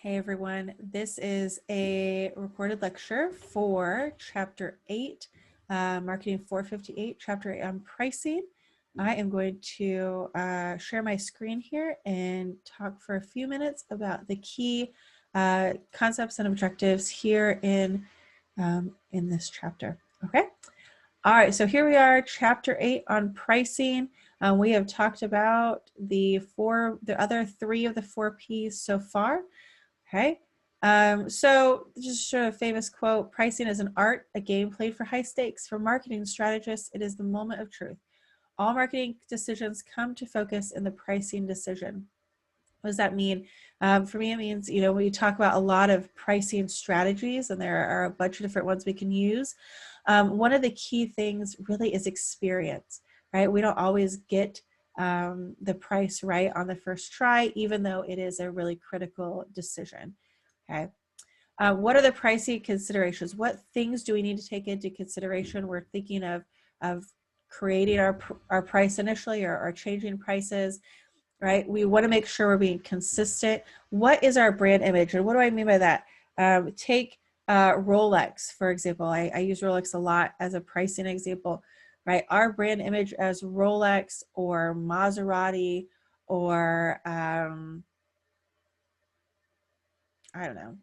Hey everyone, this is a recorded lecture for Chapter 8, Marketing 458, Chapter 8 on Pricing. I am going to share my screen here and talk for a few minutes about the key concepts and objectives here in this chapter. Okay. All right, so here we are, Chapter 8 on Pricing. We have talked about the other three of the 4 P's so far. Okay, so just a famous quote: pricing is an art, a game played for high stakes. For marketing strategists, it is the moment of truth. All marketing decisions come to focus in the pricing decision. What does that mean? For me, it means, we talk about a lot of pricing strategies, and there are a bunch of different ones we can use. One of the key things really is experience, right? We don't always get the price right on the first try, even though it is a really critical decision. Okay. What are the pricing considerations? What things do we need to take into consideration? We're thinking of creating our price initially, or changing prices, right? We want to make sure we're being consistent. What is our brand image? And what do I mean by that? Take Rolex, for example. I use Rolex a lot as a pricing example, right? Our brand image as Rolex or Maserati or I don't know,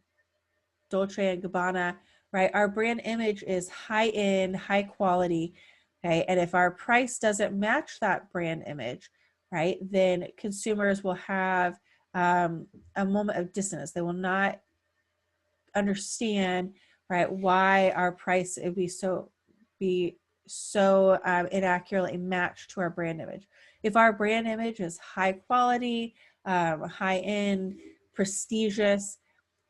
Dolce & Gabbana, right? Our brand image is high-end, high quality, okay? And if our price doesn't match that brand image, right, then consumers will have a moment of dissonance. They will not understand, right, why our price would be so inaccurately matched to our brand image. If our brand image is high quality, high-end, prestigious,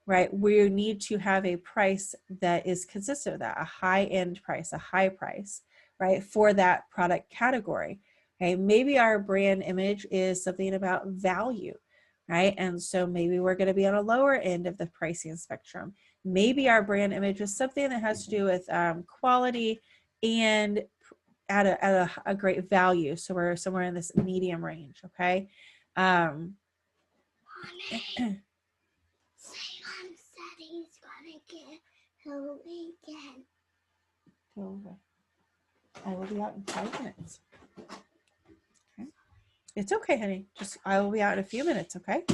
right, we need to have a price that is consistent with that, a high-end price, a high price, right, for that product category. Okay, maybe our brand image is something about value, right? And so maybe we're going to be on a lower end of the pricing spectrum. Maybe our brand image is something that has to do with quality and at a great value. So we're somewhere in this medium range, okay? Simon said he's gonna get home again. Go away. I will be out in 5 minutes. Okay. It's okay, honey. I will be out in a few minutes, okay?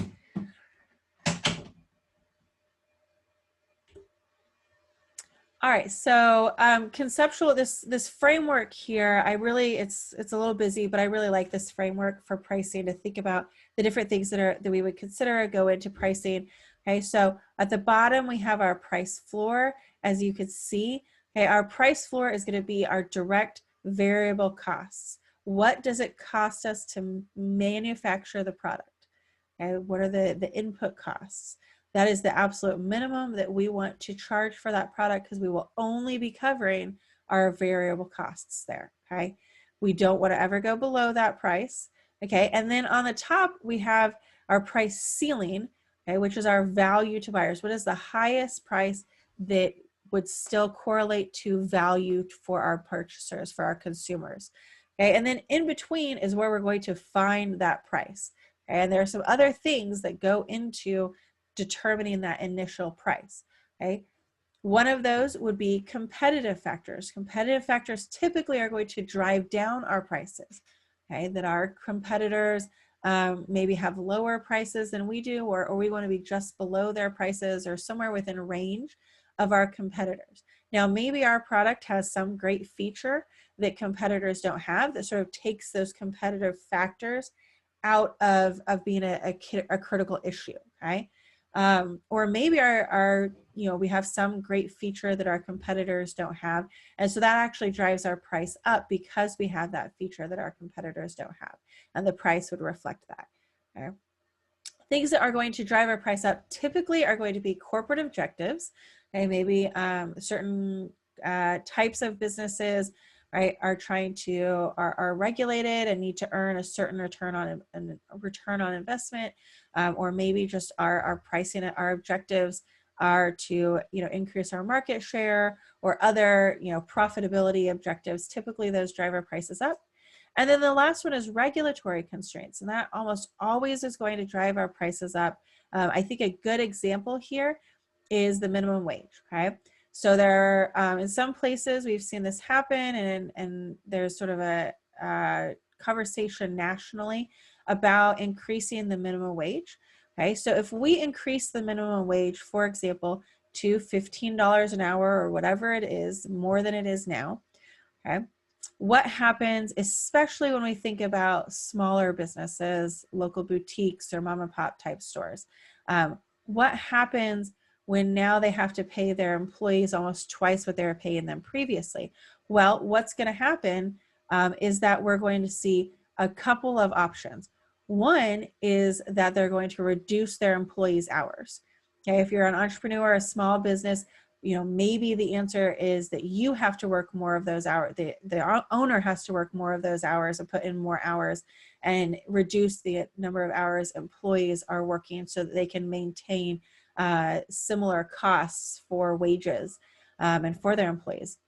All right, so conceptual, this framework here, it's a little busy, but I really like this framework for pricing to think about the different things that we would consider go into pricing. Okay, so at the bottom we have our price floor, as you can see. Okay, our price floor is going to be our direct variable costs. What does it cost us to manufacture the product? Okay, what are the input costs? That is the absolute minimum that we want to charge for that product, because we will only be covering our variable costs there, okay? We don't want to ever go below that price, okay? And then on the top, we have our price ceiling, okay, which is our value to buyers. What is the highest price that would still correlate to value for our purchasers, for our consumers, okay? And then in between is where we're going to find that price, okay? And there are some other things that go into determining that initial price, okay? One of those would be competitive factors. Competitive factors typically are going to drive down our prices, okay? That our competitors maybe have lower prices than we do, or we want to be just below their prices or somewhere within range of our competitors. Now, maybe our product has some great feature that competitors don't have that sort of takes those competitive factors out of being a critical issue, okay? Or maybe we have some great feature that our competitors don't have. And so that actually drives our price up because we have that feature that our competitors don't have. And the price would reflect that. Okay? Things that are going to drive our price up typically are going to be corporate objectives. Okay? Maybe certain types of businesses, right, are regulated and need to earn a certain return on investment, or maybe just our pricing, our objectives are to increase our market share, or other profitability objectives. Typically those drive our prices up. And then the last one is regulatory constraints, and that almost always is going to drive our prices up. I think a good example here is the minimum wage, okay? So there, in some places we've seen this happen, and there's sort of a conversation nationally about increasing the minimum wage. Okay, so if we increase the minimum wage, for example, to $15 an hour or whatever it is, more than it is now, okay, what happens, especially when we think about smaller businesses, local boutiques or mom and pop type stores, what happens when now they have to pay their employees almost twice what they were paying them previously? Well, what's going to happen is that we're going to see a couple of options. One is that they're going to reduce their employees' hours. Okay, if you're an entrepreneur, a small business, maybe the answer is that you have to work more of those hours. The owner has to work more of those hours and put in more hours and reduce the number of hours employees are working so that they can maintain similar costs for wages and for their employees.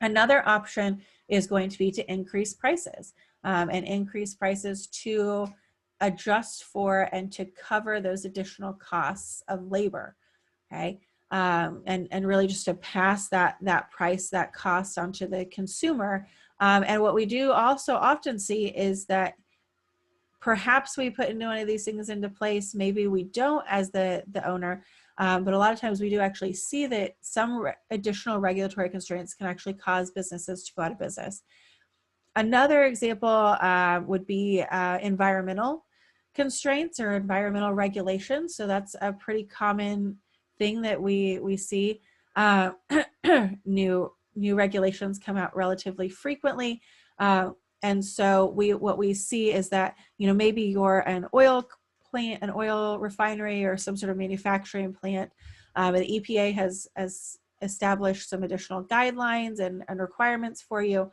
Another option is going to be to increase prices and increase prices to adjust for and to cover those additional costs of labor. Okay. And really just to pass that price, that cost onto the consumer. And what we do also often see is that perhaps we put into one of these things into place, maybe we don't as the owner, but a lot of times we do actually see that some additional regulatory constraints can actually cause businesses to go out of business. Another example would be environmental constraints or environmental regulations. So that's a pretty common thing that we see. New regulations come out relatively frequently. And so what we see is that, maybe you're an oil plant, an oil refinery, or some sort of manufacturing plant. The EPA has established some additional guidelines and requirements for you,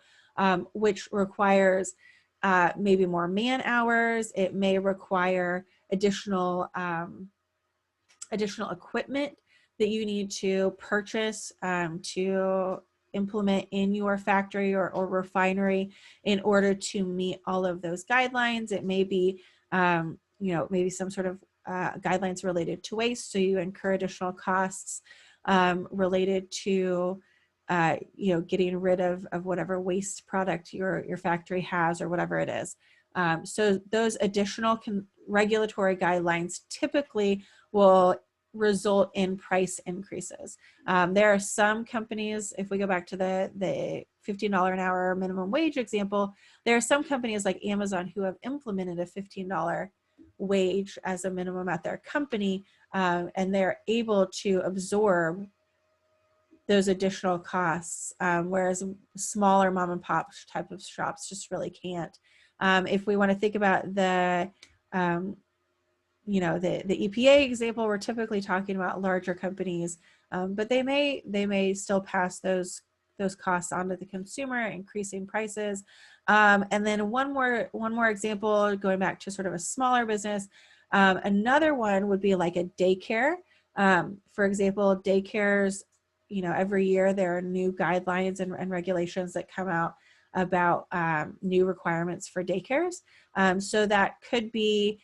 which requires maybe more man hours. It may require additional equipment that you need to purchase to implement in your factory or refinery in order to meet all of those guidelines. It may be, maybe some sort of guidelines related to waste, so you incur additional costs related to getting rid of whatever waste product your factory has or whatever it is. So those additional regulatory guidelines typically will result in price increases. There are some companies, if we go back to the $15 an hour minimum wage example, there are some companies like Amazon who have implemented a $15 wage as a minimum at their company, and they're able to absorb those additional costs, whereas smaller mom and pop type of shops just really can't. If we want to think about the EPA example, we're typically talking about larger companies, but they may still pass those costs on to the consumer, increasing prices. And then one more example, going back to sort of a smaller business. Another one would be like a daycare. For example, daycares, every year there are new guidelines and regulations that come out about new requirements for daycares. So that could be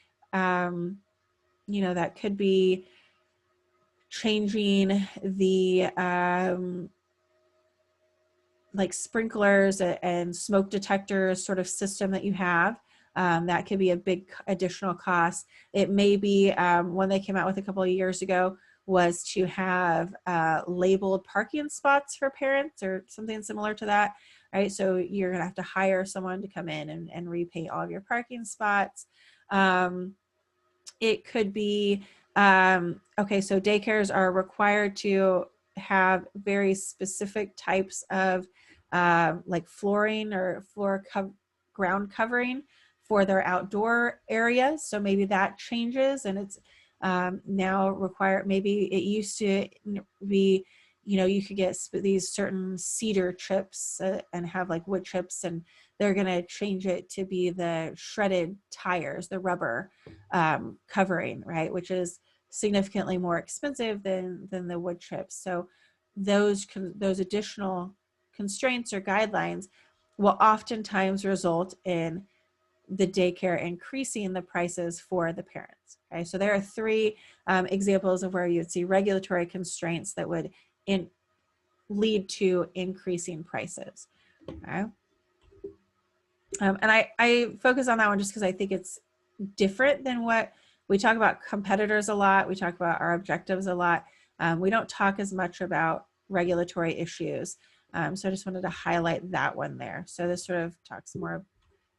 changing the like sprinklers and smoke detectors sort of system that you have. That could be a big additional cost. It may be one they came out with a couple of years ago was to have labeled parking spots for parents or something similar to that, right? So you're gonna have to hire someone to come in and repaint all of your parking spots. It could be, okay, so daycares are required to have very specific types of like flooring or ground covering for their outdoor areas. So maybe that changes, and it's now required. Maybe it used to be, you could get these certain cedar chips and have like wood chips, and they're going to change it to be the shredded tires, the rubber covering, right, which is significantly more expensive than the wood chips. So those additional constraints or guidelines will oftentimes result in the daycare increasing the prices for the parents. Okay, so there are three examples of where you'd see regulatory constraints that would lead to increasing prices. Okay. And I focus on that one just because I think it's different than what we talk about. Competitors a lot. We talk about our objectives a lot. We don't talk as much about regulatory issues. So I just wanted to highlight that one there. So this sort of talks more,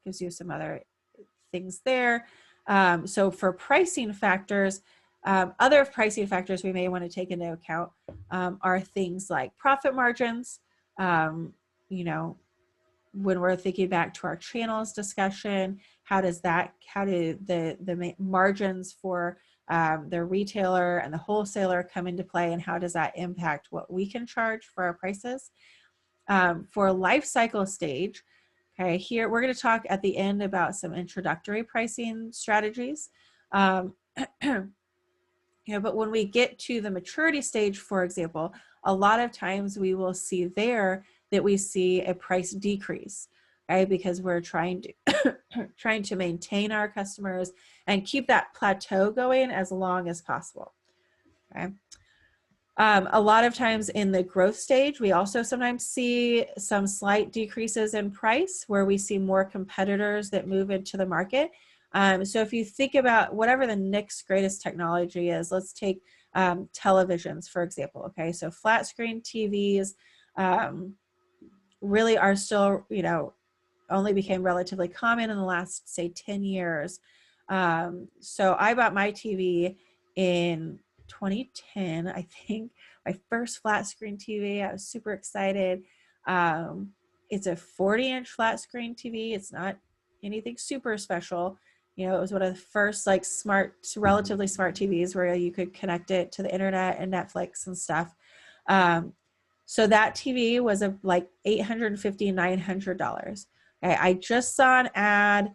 gives you some other things there. So for pricing factors, other pricing factors we may want to take into account are things like profit margins. You know, when we're thinking back to our channels discussion, how do the margins for the retailer and the wholesaler come into play, and how does that impact what we can charge for our prices? For life cycle stage, okay, here we're going to talk at the end about some introductory pricing strategies. But when we get to the maturity stage, for example, a lot of times we will see there that we see a price decrease, right? Because we're trying to maintain our customers and keep that plateau going as long as possible. Okay. A lot of times in the growth stage, we also sometimes see some slight decreases in price where we see more competitors that move into the market. So if you think about whatever the next greatest technology is, let's take televisions, for example. Okay, so flat screen TVs really are still, only became relatively common in the last, say, 10 years. So I bought my TV in 2010, I think, my first flat screen TV. I was super excited. It's a 40-inch flat screen TV. It's not anything super special. It was one of the first relatively smart TVs where you could connect it to the internet and Netflix and stuff. So that TV was like $850, $900. Okay, I just saw an ad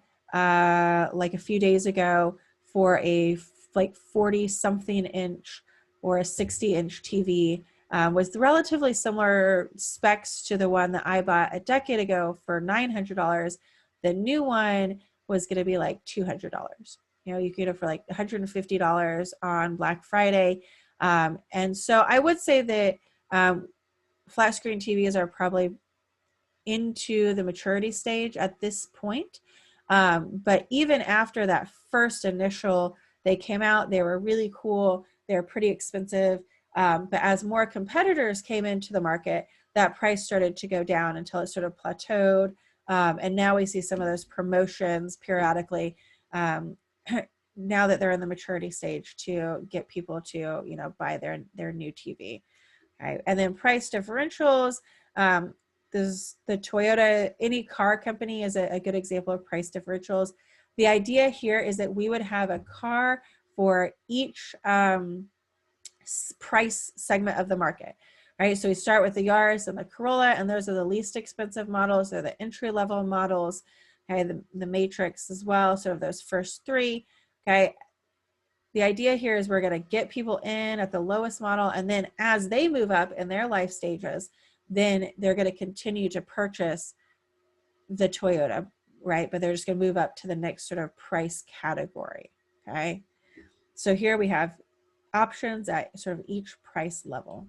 like a few days ago for a 40-something inch or a 60-inch TV with relatively similar specs to the one that I bought a decade ago for $900. The new one was going to be like $200. You could get it for like $150 on Black Friday. And so I would say that flat screen TVs are probably into the maturity stage at this point. But even after that first initial, they came out, they were really cool, they're pretty expensive. But as more competitors came into the market, that price started to go down until it sort of plateaued. And now we see some of those promotions periodically now that they're in the maturity stage to get people to, buy their new TV. Right. And then price differentials. The Toyota, any car company is a good example of price differentials. The idea here is that we would have a car for each price segment of the market, right? So we start with the Yaris and the Corolla, and those are the least expensive models. They're the entry-level models, okay, the Matrix as well, sort of those first three, okay? The idea here is we're going to get people in at the lowest model, and then as they move up in their life stages, then they're going to continue to purchase the Toyota, right? But they're just going to move up to the next sort of price category, okay? So here we have options at sort of each price level.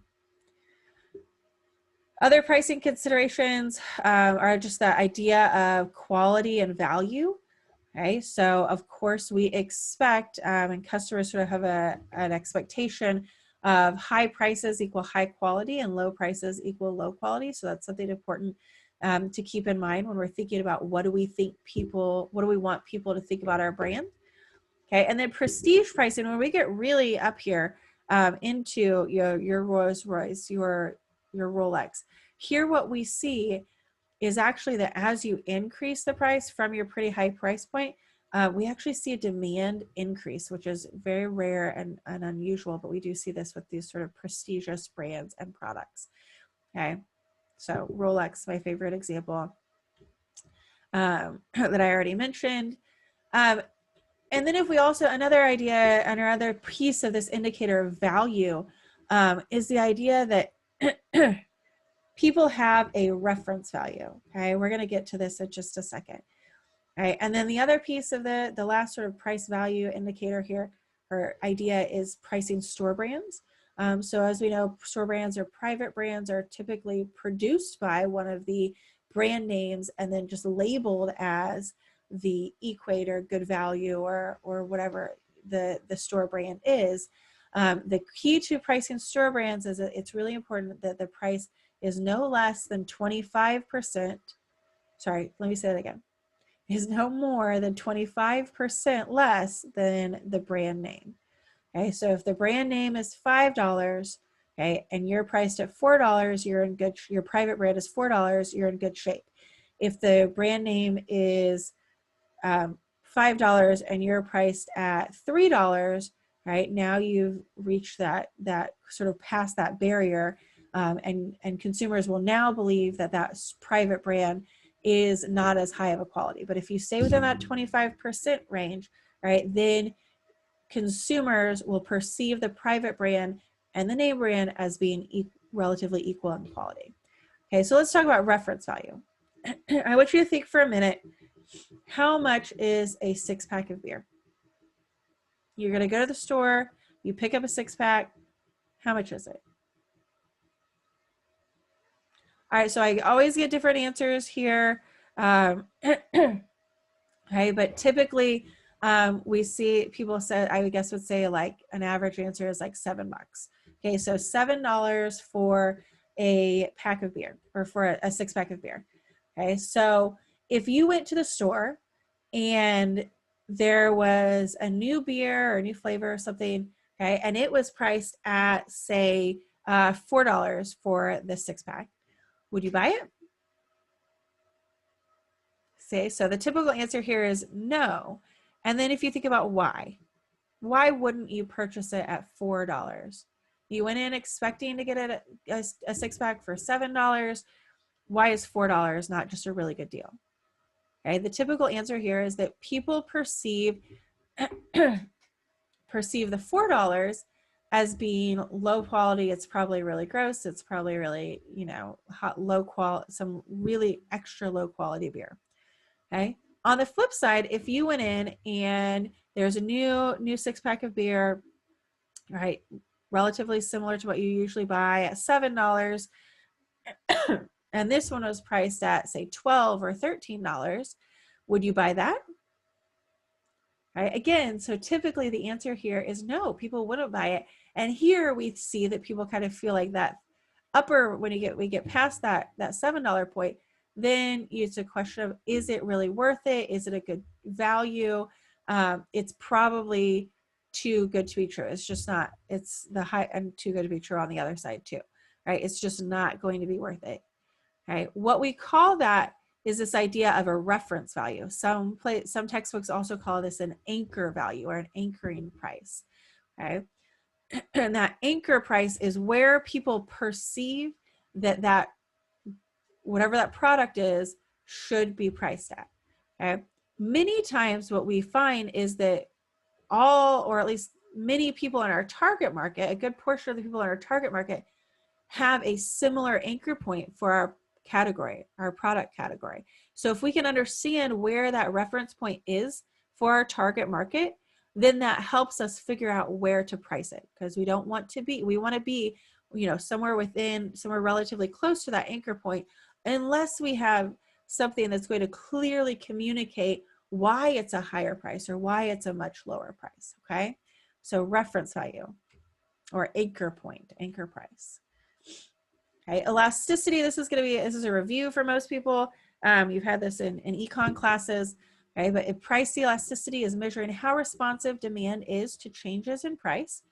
Other pricing considerations are just the idea of quality and value. Okay, so of course we expect, and customers sort of have an expectation of high prices equal high quality and low prices equal low quality. So that's something important to keep in mind when we're thinking about what do we want people to think about our brand. Okay, and then prestige pricing, when we get really up here into your Rolls Royce, your Rolex, here what we see is actually that as you increase the price from your pretty high price point, we actually see a demand increase, which is very rare and unusual, but we do see this with these sort of prestigious brands and products. Okay, so Rolex, my favorite example that I already mentioned. And then if we also, another idea, another piece of this indicator of value is the idea that people have a reference value. Okay, we're going to get to this in just a second. All right, and then the other piece of the last sort of price value indicator here or idea is pricing store brands. So as we know, store brands or private brands are typically produced by one of the brand names and then just labeled as the Equator, Good Value, or whatever the store brand is. The key to pricing store brands is that it's really important that the price is no less than 25%. Sorry, let me say that again. Is no more than 25% less than the brand name. Okay, so if the brand name is $5, okay, and you're priced at $4, you're in good. Your private brand is $4, you're in good shape. If the brand name is $5 and you're priced at $3, right, now you've reached that sort of past that barrier, and consumers will now believe that that private brand is not as high of a quality. But if you stay within that 25% range, right, then consumers will perceive the private brand and the name brand as being relatively equal in quality. Okay, so let's talk about reference value. I want you to think for a minute, how much is a 6-pack of beer? You're going to go to the store, you pick up a 6-pack. How much is it? All right, so I always get different answers here. Okay, but typically we see people say, I guess would say like an average answer is like $7. Okay, so $7 for a pack of beer or for a 6-pack of beer. Okay, so if you went to the store and there was a new beer or a new flavor or something, okay, and it was priced at say $4 for the 6-pack, would you buy it? Say, so the typical answer here is no. And then if you think about why wouldn't you purchase it at $4? You went in expecting to get it a 6-pack for $7. Why is $4 not just a really good deal? Okay, the typical answer here is that people perceive perceive the $4 as being low quality. It's probably really gross. It's probably really, hot, low quality, some really extra low quality beer. Okay. On the flip side, if you went in and there's a new 6-pack of beer, right, relatively similar to what you usually buy at $7, and this one was priced at say $12 or $13, would you buy that? Right? Again, so typically the answer here is no, people wouldn't buy it. And here we see that people kind of feel like that upper, when we get past that $7 point, then it's a question of, is it really worth it? Is it a good value? It's probably too good to be true. It's just not. It's the high and too good to be true on the other side too, right? It's just not going to be worth it. Right? What we call that is this idea of a reference value. Some textbooks also call this an anchor value or an anchoring price. Okay? And that anchor price is where people perceive that whatever that product is should be priced at. Okay? Many times what we find is that all, or at least many people in our target market, a good portion of the people in our target market have a similar anchor point for our category, our product category. So if we can understand where that reference point is for our target market, then that helps us figure out where to price it, because we want to be, somewhere relatively close to that anchor point, unless we have something that's going to clearly communicate why it's a higher price or why it's a much lower price. Okay, so reference value or anchor point, anchor price. Okay, elasticity, this is a review for most people. You've had this in econ classes. Okay, but price elasticity is measuring how responsive demand is to changes in price.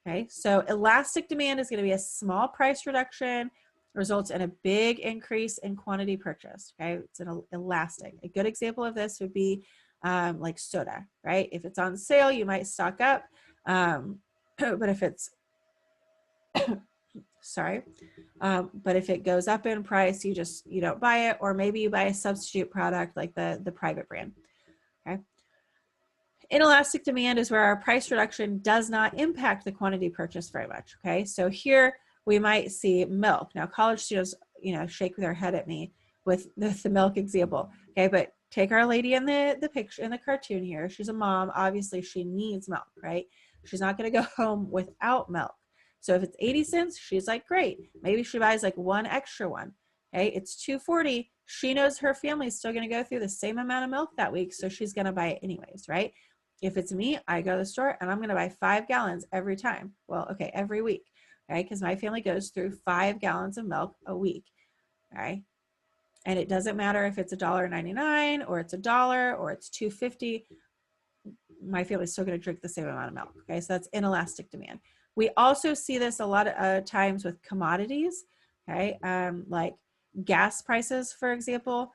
Okay, so elastic demand is going to be a small price reduction, results in a big increase in quantity purchased. Okay, it's an elastic. A good example of this would be like soda, right? If it's on sale, you might stock up, but if it's but if it goes up in price, you don't buy it, or maybe you buy a substitute product like the private brand. Okay. Inelastic demand is where our price reduction does not impact the quantity purchased very much. Okay, so here we might see milk. Now, college students, shake their head at me with the milk example. Okay, but take our lady in the picture, in the cartoon here. She's a mom. Obviously, she needs milk, right? She's not going to go home without milk. So if it's 80 cents, she's like, great. Maybe she buys like one extra one. Okay, it's $2.40. She knows her family is still going to go through the same amount of milk that week, so she's going to buy it anyways, right? If it's me, I go to the store and I'm going to buy 5 gallons every time. Well, okay, every week, right? Because my family goes through 5 gallons of milk a week, right? And it doesn't matter if it's $1.99 or it's $1 or it's $2.50. My family's still going to drink the same amount of milk. Okay, so that's inelastic demand. We also see this a lot of times with commodities. Okay, like gas prices, for example.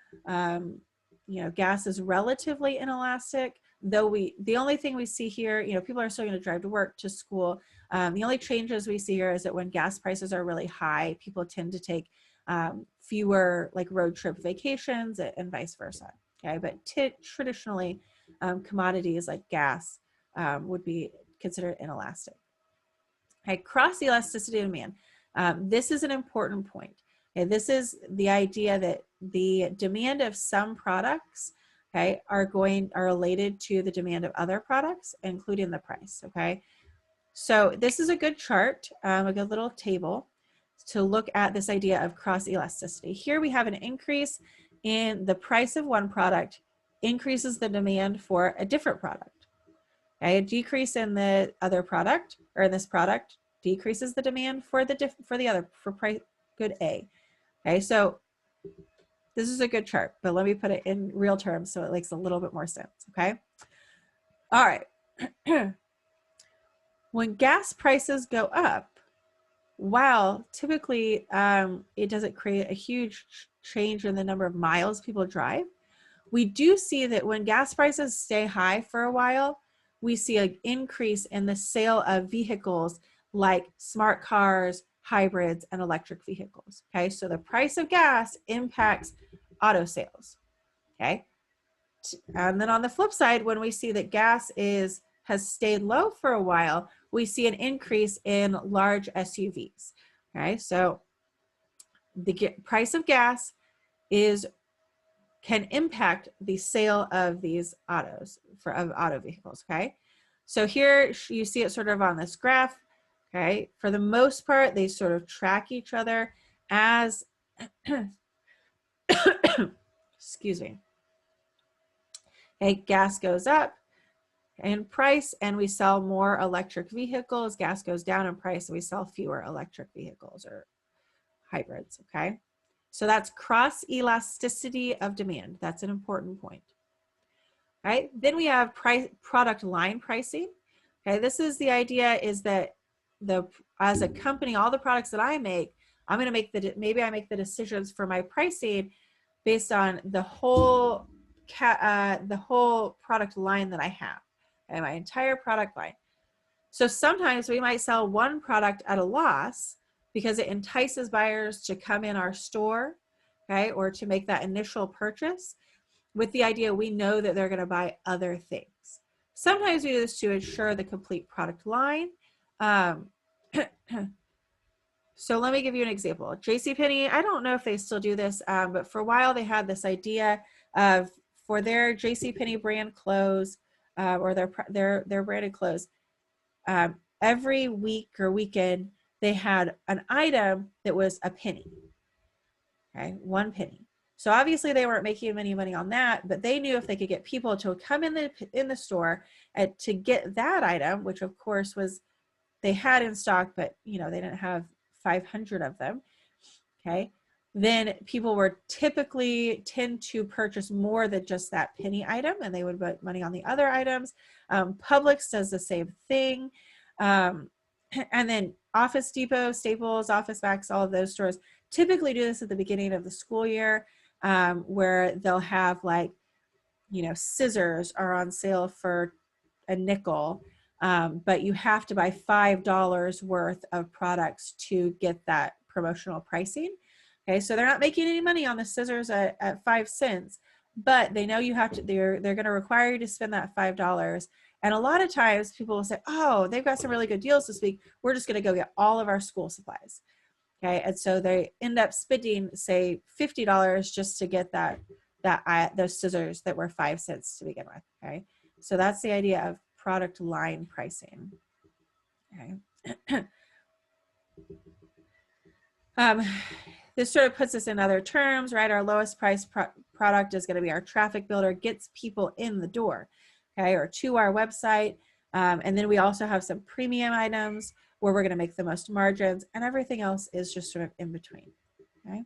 Gas is relatively inelastic, though the only thing we see here, people are still going to drive to work, to school. The only changes we see here is that when gas prices are really high, people tend to take fewer like road trip vacations and vice versa. Okay, but traditionally, commodities like gas would be considered inelastic. Okay, cross elasticity of demand. This is an important point. Okay, this is the idea that the demand of some products, okay, are related to the demand of other products, including the price. Okay, so this is a good chart, a good little table to look at this idea of cross elasticity. Here we have an increase in the price of one product increases the demand for a different product. Okay, a decrease in the other product, or in this product, decreases the demand for the other, for price good A. Okay, so this is a good chart, but let me put it in real terms so it makes a little bit more sense. Okay, all right. When gas prices go up, while typically it doesn't create a huge change in the number of miles people drive, we do see that when gas prices stay high for a while, we see an increase in the sale of vehicles like smart cars, hybrids, and electric vehicles. Okay, so the price of gas impacts auto sales. Okay, and then on the flip side, when we see that gas has stayed low for a while, we see an increase in large SUVs. Okay, so the price of gas can impact the sale of these of auto vehicles. Okay, so here you see it sort of on this graph. Okay, for the most part, they sort of track each other as excuse me. Okay, gas goes up in price and we sell more electric vehicles. Gas goes down in price and we sell fewer electric vehicles or hybrids. Okay, so that's cross elasticity of demand. That's an important point. Right, then we have product line pricing. Okay, this is the idea is that as a company, all the products that I make, I'm going to maybe I make the decisions for my pricing based on the whole product line that I have, and my entire product line. So sometimes we might sell one product at a loss because it entices buyers to come in our store, okay, or to make that initial purchase with the idea we know that they're going to buy other things. Sometimes we do this to ensure the complete product line. So let me give you an example. JCPenney, I don't know if they still do this, but for a while they had this idea of, for their JCPenney brand clothes or their branded clothes, every week or weekend they had an item that was a penny. Okay, 1 penny. So obviously they weren't making any money on that, but they knew if they could get people to come in the store to get that item, which of course they had in stock, but they didn't have 500 of them. Okay, then people were typically tend to purchase more than just that penny item, and they would put money on the other items. Publix does the same thing, and then Office Depot, Staples, Office Max, all of those stores typically do this at the beginning of the school year, where they'll have scissors are on sale for a nickel, but you have to buy $5 worth of products to get that promotional pricing. Okay, so they're not making any money on the scissors at 5 cents, but they know they're going to require you to spend that $5. And a lot of times people will say, oh, they've got some really good deals this week. We're just going to go get all of our school supplies. Okay, and so they end up spending, say, $50 just to get those scissors that were 5 cents to begin with. Okay, so that's the idea of product line pricing. Okay. This sort of puts us in other terms, right? Our lowest price product is going to be our traffic builder, gets people in the door, okay, or to our website. And then we also have some premium items where we're going to make the most margins, and everything else is just sort of in between. Okay.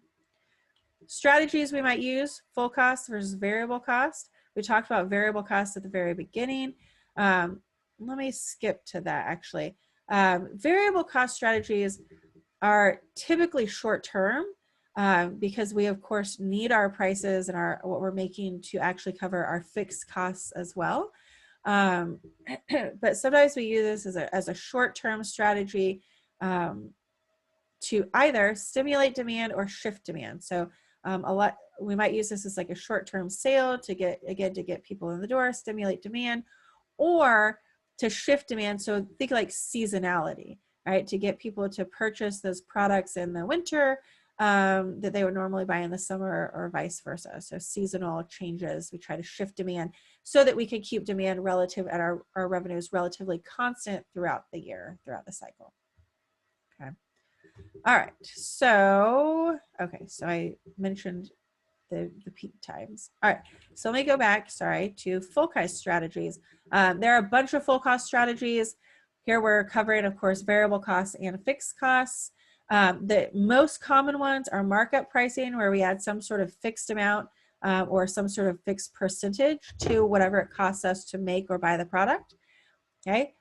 Strategies we might use: full cost versus variable cost. We talked about variable cost at the very beginning. Let me skip to that actually. Variable cost strategies are typically short term because we of course need our prices and what we're making to actually cover our fixed costs as well. But sometimes we use this as a short-term strategy to either stimulate demand or shift demand. So we might use this as like a short-term sale to get people in the door, stimulate demand, or to shift demand. So think like seasonality, right? To get people to purchase those products in the winter that they would normally buy in the summer, or vice versa. So seasonal changes, we try to shift demand so that we can keep demand relative and our revenues relatively constant throughout the year, throughout the cycle. Okay. All right. So, okay. So I mentioned the peak times. All right. So let me go back, to full cost strategies. There are a bunch of full cost strategies. Here we're covering, of course, variable costs and fixed costs. The most common ones are markup pricing, where we add some sort of fixed amount or some sort of fixed percentage to whatever it costs us to make or buy the product. Okay.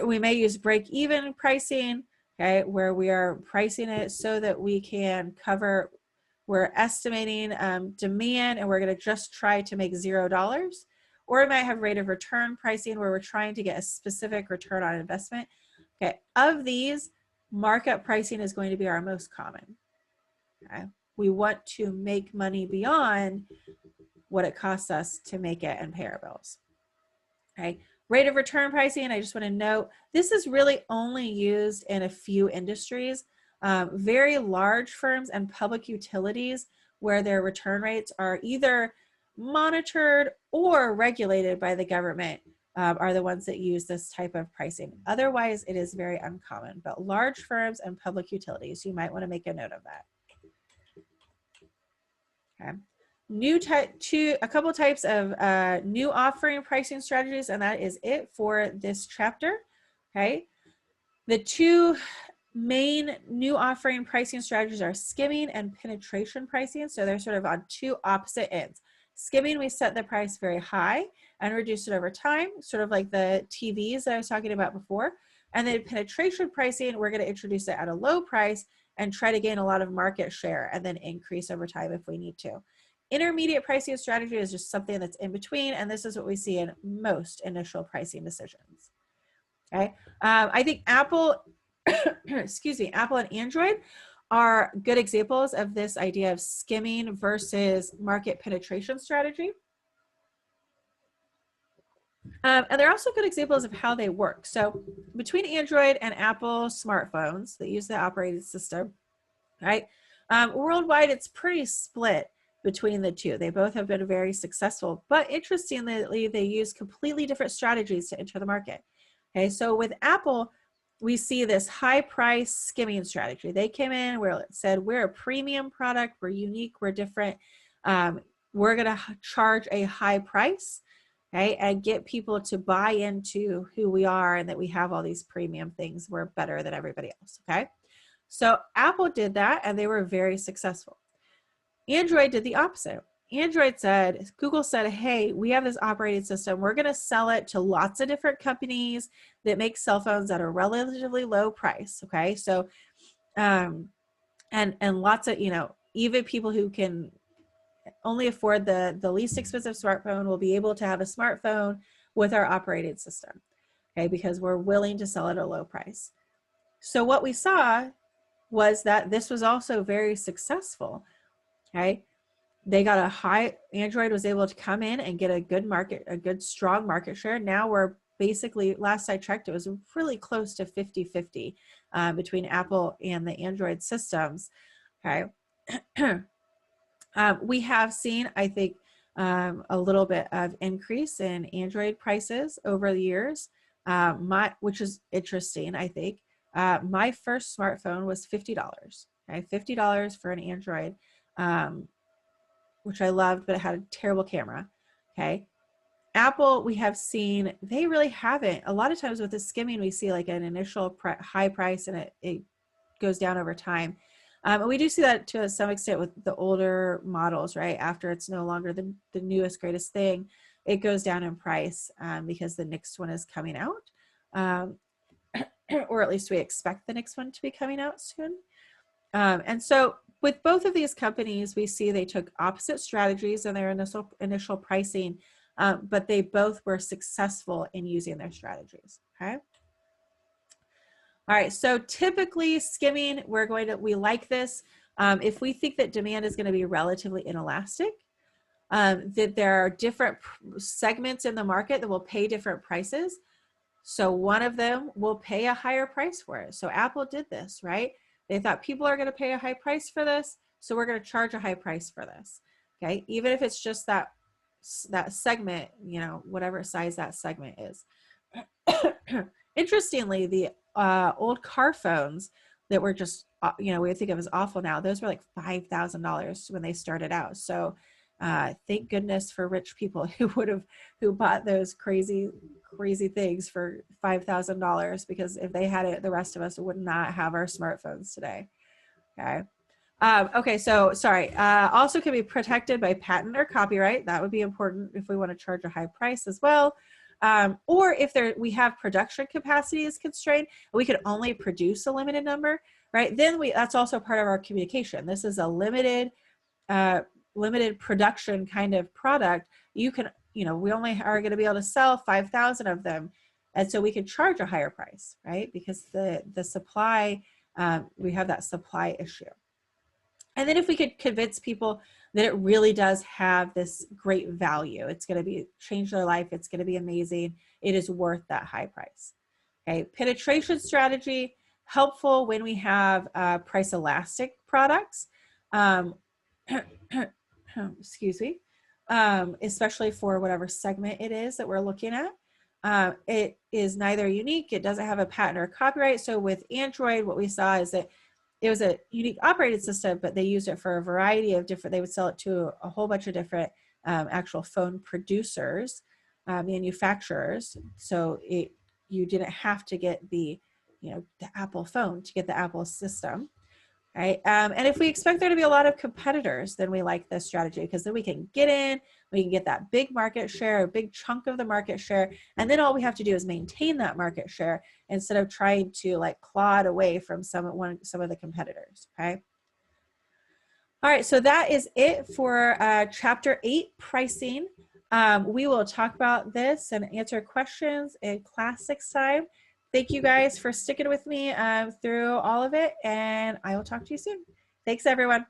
We may use break-even pricing, okay, where we are pricing it so that we can cover, we're estimating demand and we're going to just try to make $0. Or we might have rate of return pricing, where we're trying to get a specific return on investment. Okay, of these, markup pricing is going to be our most common. Okay, we want to make money beyond what it costs us to make it and pay our bills. Okay, rate of return pricing, I just want to note, this is really only used in a few industries. Very large firms and public utilities, where their return rates are either monitored or regulated by the government, are the ones that use this type of pricing. Otherwise, it is very uncommon, but large firms and public utilities, you might want to make a note of that. Okay. A couple types of new offering pricing strategies, and that is it for this chapter. Okay. The two main new offering pricing strategies are skimming and penetration pricing. So they're sort of on two opposite ends. Skimming, we set the price very high and reduce it over time, sort of like the TVs that I was talking about before. And then penetration pricing, we're going to introduce it at a low price and try to gain a lot of market share and then increase over time if we need to. Intermediate pricing strategy is just something that's in between, and this is what we see in most initial pricing decisions. Okay, I think Apple, Apple and Android are good examples of this idea of skimming versus market penetration strategy. And they're also good examples of how they work. So between Android and Apple smartphones that use the operating system, right, worldwide, it's pretty split between the two. They both have been very successful, but interestingly, they use completely different strategies to enter the market. Okay, so with Apple, we see this high price skimming strategy. They came in where it said, we're a premium product, we're unique, we're different. We're going to charge a high price, okay, and get people to buy into who we are and that we have all these premium things. We're better than everybody else, okay? So Apple did that and they were very successful. Android did the opposite. Google said, hey, we have this operating system. We're going to sell it to lots of different companies that make cell phones at a relatively low price. Okay. So, and lots of, even people who can only afford the least expensive smartphone will be able to have a smartphone with our operating system. Okay. Because we're willing to sell at a low price. So what we saw was that this was also very successful. Okay. They got Android was able to come in and get a good strong market share. Now we're basically, last I checked, it was really close to 50-50 between Apple and the Android systems. Okay. We have seen, I think, a little bit of increase in Android prices over the years, which is interesting, I think. My first smartphone was $50, okay? $50 for an Android, which I loved, but it had a terrible camera, okay? Apple, we have seen, they really haven't. A lot of times with the skimming, we see like an initial high price and it goes down over time. And we do see that to some extent with the older models, right? After it's no longer the newest, greatest thing, it goes down in price because the next one is coming out. Or at least we expect the next one to be coming out soon. And so with both of these companies, we see they took opposite strategies in their initial pricing, but they both were successful in using their strategies, okay? All right, so typically skimming, we like this. If we think that demand is gonna be relatively inelastic, that there are different segments in the market that will pay different prices. So one of them will pay a higher price for it. So Apple did this, right? They thought people are gonna pay a high price for this, so we're gonna charge a high price for this, okay? Even if it's just that segment, you know, whatever size that segment is. Interestingly, the old car phones that were just, you know, we think of as awful now, those were like $5,000 when they started out. So thank goodness for rich people who bought those crazy things for $5,000, because if they had it, the rest of us would not have our smartphones today. Okay. Okay, so sorry. Also can be protected by patent or copyright. That would be important if we want to charge a high price as well. Or if we have production capacity is constrained, we could only produce a limited number, right? Then that's also part of our communication. This is a limited production kind of product. You know, we only are going to be able to sell 5,000 of them, and so we can charge a higher price, right? Because the supply, we have that supply issue. And then if we could convince people that it really does have this great value, it's going to change their life, it's going to be amazing, it is worth that high price. Okay, penetration strategy, helpful when we have price elastic products. Excuse me, especially for whatever segment it is that we're looking at. It is neither unique, it doesn't have a patent or copyright. So with Android, what we saw is that it was a unique operating system, but they used it for a variety of different, they would sell it to a whole bunch of different actual phone producers, manufacturers. So you didn't have to get the Apple phone to get the Apple system, right? And if we expect there to be a lot of competitors, then we like this strategy, because then we can get in, we can get that big market share, a big chunk of the market share, and then all we have to do is maintain that market share instead of trying to like claw it away from some of the competitors, okay? All right, so that is it for Chapter 8, Pricing. We will talk about this and answer questions in class next time. Thank you guys for sticking with me through all of it, and I will talk to you soon. Thanks, everyone.